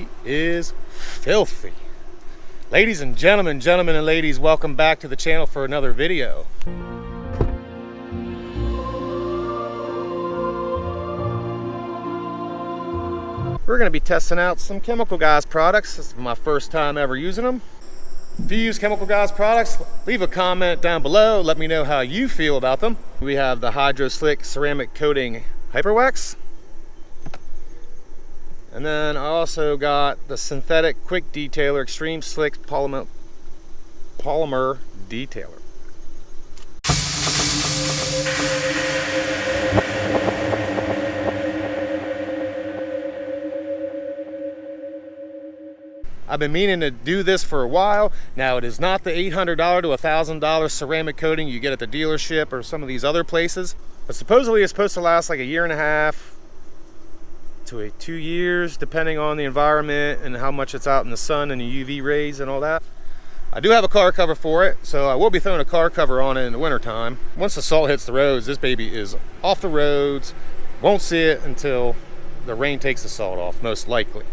baby is filthy. Ladies and gentlemen, and ladies, welcome back to the channel for another video. We're going to be testing out some Chemical Guys products. This is my first time ever using them. If you use Chemical Guys products, leave a comment down below. Let me know how you feel about them. We have the Hydro Slick Ceramic Coating Hyper Wax. And then I also got the Synthetic Quick Detailer Extreme Slick Polymer Detailer. I've been meaning to do this for a while. Now, it is not the $800 to $1,000 ceramic coating you get at the dealership or some of these other places, but supposedly it's supposed to last like a year and a half to 2 years, depending on the environment and how much it's out in the sun and the UV rays and all that. I do have a car cover for it, so I will be throwing a car cover on it in the winter time. Once the salt hits the roads, this baby is off the roads. Won't see it until the rain takes the salt off, most likely.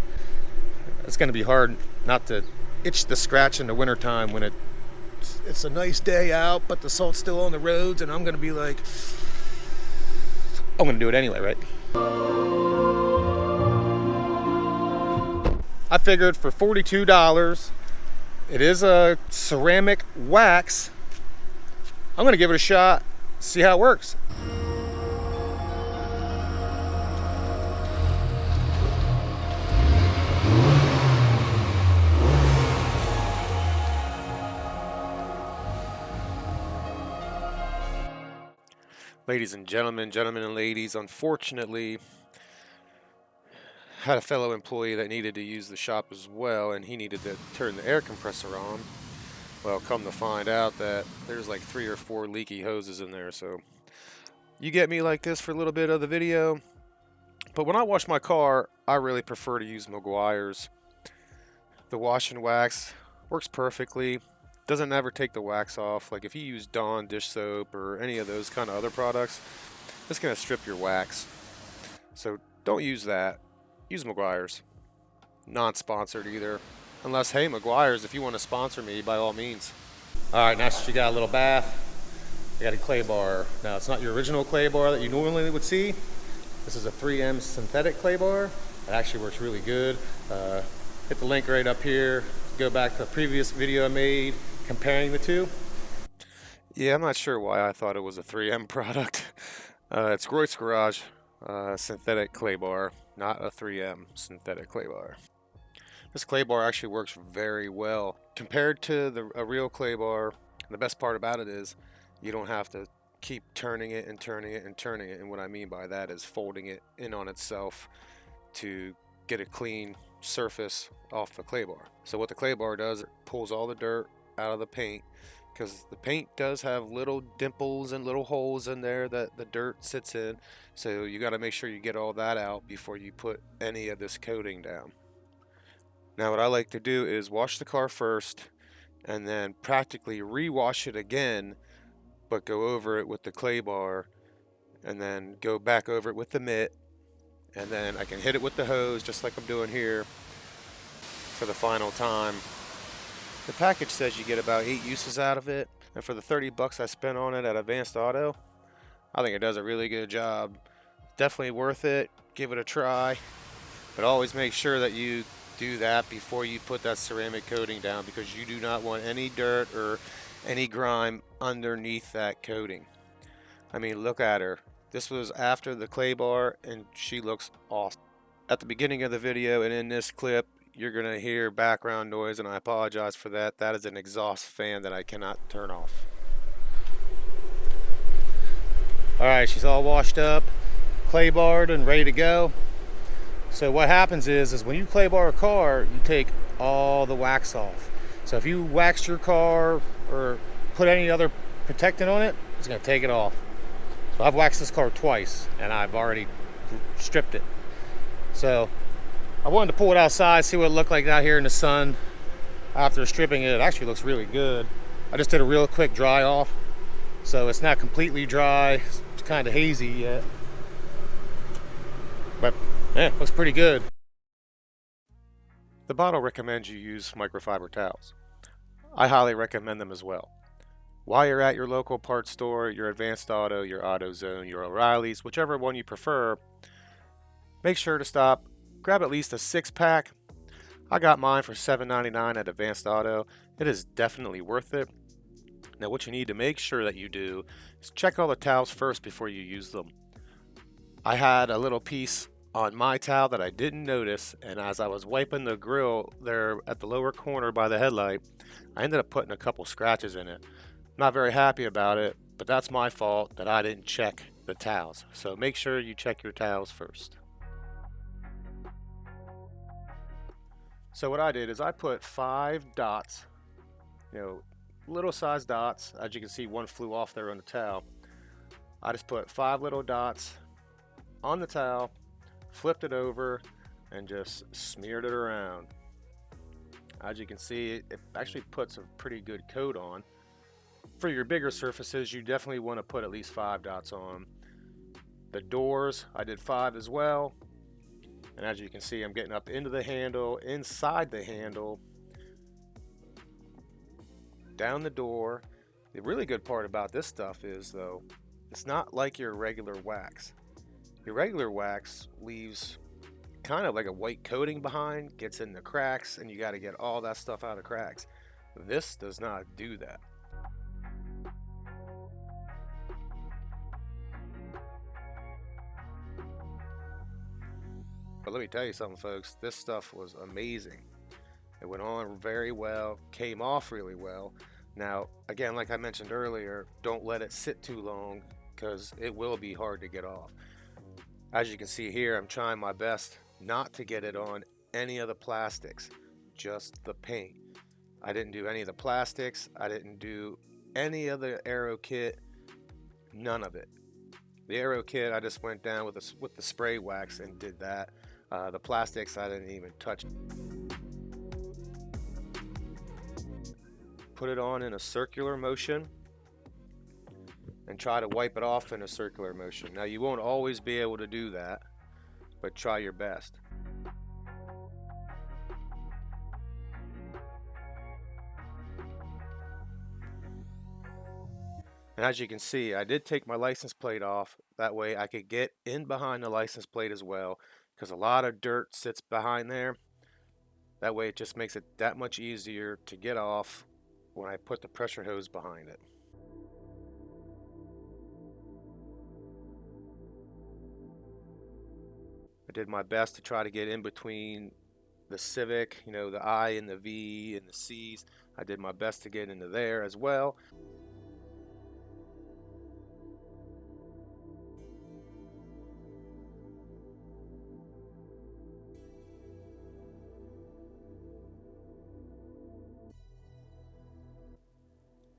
It's going to be hard not to itch the scratch in the wintertime when it's a nice day out, but the salt's still on the roads, and I'm going to be like, I'm going to do it anyway, right? I figured for $42, it is a ceramic wax. I'm going to give it a shot, see how it works. Ladies and gentlemen, and ladies, unfortunately, had a fellow employee that needed to use the shop as well, and he needed to turn the air compressor on. Well, come to find out that there's like 3 or 4 leaky hoses in there, so you get me like this for a little bit of the video. But when I wash my car, I really prefer to use Meguiar's. The wash and wax works perfectly. Doesn't ever take the wax off. Like if you use Dawn dish soap or any of those kind of other products, it's going to strip your wax. So don't use that. Use Meguiar's. Non-sponsored either. Unless, hey, Meguiar's, if you want to sponsor me, by all means. Alright, now that you got a little bath, you got a clay bar. Now, it's not your original clay bar that you normally would see. This is a 3M synthetic clay bar. It actually works really good. Hit the link right up here. Go back to the previous video I made comparing the two. Yeah, I'm not sure why I thought it was a 3M product. It's Groit's Garage synthetic clay bar, not a 3M synthetic clay bar. This clay bar actually works very well compared to a real clay bar. The best part about it is you don't have to keep turning it and turning it and turning it, and what I mean by that is folding it in on itself to get a clean surface off the clay bar. So what the clay bar does, it pulls all the dirt out of the paint, because the paint does have little dimples and little holes in there that the dirt sits in, so you got to make sure you get all that out before you put any of this coating down. Now what I like to do is wash the car first and then practically re-wash it again, but go over it with the clay bar and then go back over it with the mitt, and then I can hit it with the hose just like I'm doing here for the final time. The package says you get about 8 uses out of it, and for the 30 bucks I spent on it at Advanced Auto, I think it does a really good job. Definitely worth it. Give it a try, but always make sure that you do that before you put that ceramic coating down, because you do not want any dirt or any grime underneath that coating. I mean, look at her. This was after the clay bar, and she looks awesome. At the beginning of the video and in this clip, you're going to hear background noise, and I apologize for that. That is an exhaust fan that I cannot turn off. Alright, she's all washed up, clay barred and ready to go. So what happens is when you clay bar a car, you take all the wax off. So if you waxed your car or put any other protectant on it, it's going to take it off. So I've waxed this car twice, and I've already stripped it. So I wanted to pull it outside, see what it looked like out here in the sun. After stripping it, it actually looks really good. I just did a real quick dry off, so it's not completely dry. It's kind of hazy yet, but yeah, looks pretty good. The bottle recommends you use microfiber towels. I highly recommend them as well. While you're at your local parts store, your Advanced Auto, your AutoZone, your O'Reilly's, whichever one you prefer, make sure to stop, grab at least a 6-pack. I got mine for $7.99 at Advanced Auto. It is definitely worth it. Now what you need to make sure that you do is check all the towels first before you use them. I had a little piece on my towel that I didn't notice, and as I was wiping the grill there at the lower corner by the headlight, I ended up putting a couple scratches in it. Not very happy about it, but that's my fault that I didn't check the towels. So make sure you check your towels first. So what I did is I put 5 dots, little size dots. As you can see, one flew off there on the towel. I just put 5 little dots on the towel, flipped it over, and just smeared it around. As you can see, it actually puts a pretty good coat on. For your bigger surfaces, you definitely want to put at least 5 dots on. The doors, I did 5 as well. And as you can see, I'm getting up into the handle, inside the handle, down the door. The really good part about this stuff is, though, it's not like your regular wax. Your regular wax leaves kind of like a white coating behind, gets in the cracks, and you got to get all that stuff out of the cracks. This does not do that. But let me tell you something, folks, this stuff was amazing. It went on very well, came off really well. Now, again, like I mentioned earlier, don't let it sit too long because it will be hard to get off. As you can see here, I'm trying my best not to get it on any of the plastics, just the paint. I didn't do any of the plastics. I didn't do any of the aero kit, none of it. The aero kit, I just went down with the spray wax and did that. The plastics, I didn't even touch. Put it on in a circular motion and try to wipe it off in a circular motion. Now, you won't always be able to do that, but try your best. And as you can see, I did take my license plate off. That way I could get in behind the license plate as well, because a lot of dirt sits behind there. That way it just makes it that much easier to get off when I put the pressure hose behind it. I did my best to try to get in between the Civic, the I and the V and the C's. I did my best to get into there as well.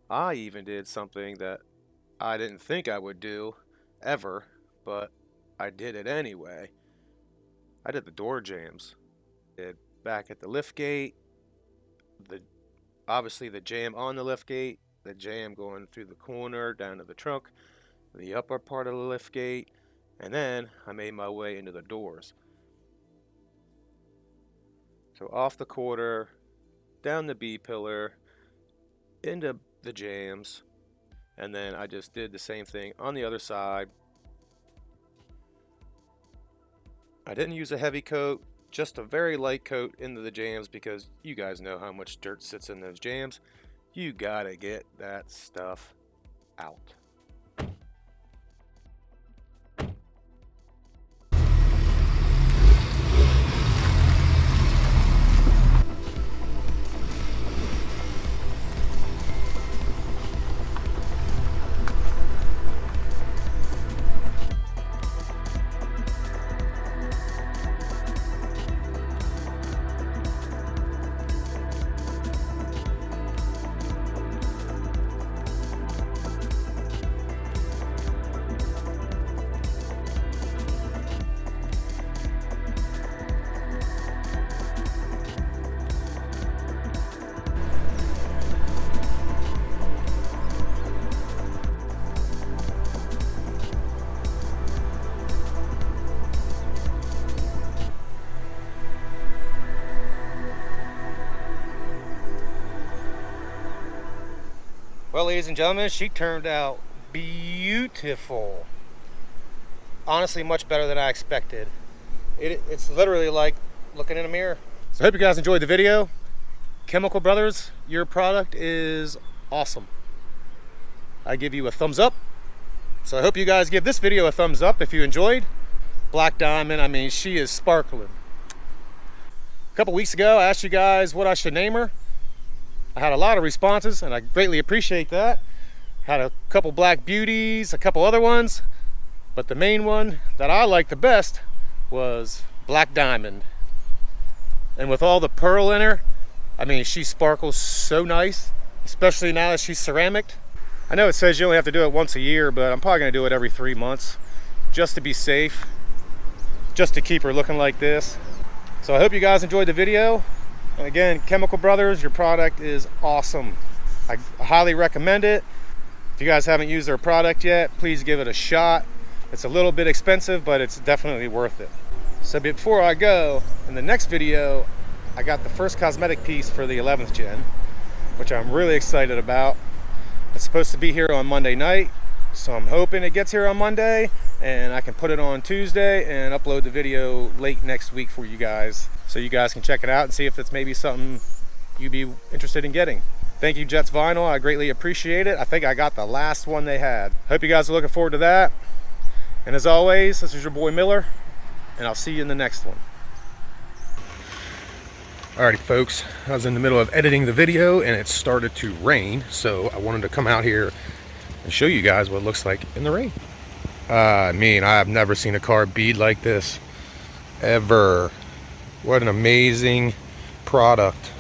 I even did something that I didn't think I would do ever, but I did it anyway. I did the door jams. Back at the lift gate, obviously the jam on the lift gate, the jam going through the corner down to the trunk, the upper part of the lift gate, and then I made my way into the doors. So off the quarter, down the B-pillar, into the jams, and then I just did the same thing on the other side. I didn't use a heavy coat, just a very light coat into the jams, because you guys know how much dirt sits in those jams. You gotta get that stuff out. Well, ladies and gentlemen, she turned out beautiful. Honestly, much better than I expected. It's literally like looking in a mirror. So I hope you guys enjoyed the video. Chemical Brothers, your product is awesome. I give you a thumbs up. So I hope you guys give this video a thumbs up if you enjoyed. Black Diamond, I mean, she is sparkling. A couple weeks ago, I asked you guys what I should name her. I had a lot of responses, and I greatly appreciate that. Had a couple Black Beauties, a couple other ones, but the main one that I liked the best was Black Diamond. And with all the pearl in her, I mean, she sparkles so nice, especially now that she's ceramic. I know it says you only have to do it once a year, but I'm probably gonna do it every 3 months, just to be safe, just to keep her looking like this. So I hope you guys enjoyed the video. And again, Chemical Brothers, your product is awesome. I highly recommend it. If you guys haven't used their product yet, please give it a shot. It's a little bit expensive, but it's definitely worth it. So before I go, in the next video, I got the first cosmetic piece for the 11th gen, which I'm really excited about. It's supposed to be here on Monday night, so I'm hoping it gets here on Monday and I can put it on Tuesday and upload the video late next week for you guys, so you guys can check it out and see if it's maybe something you'd be interested in getting. Thank you, Jets Vinyl. I greatly appreciate it. I think I got the last one they had. Hope you guys are looking forward to that. And as always, this is your boy Miller, and I'll see you in the next one. Alrighty folks, I was in the middle of editing the video and it started to rain, so I wanted to come out here and show you guys what it looks like in the rain. I mean, I have never seen a car bead like this, ever. What an amazing product.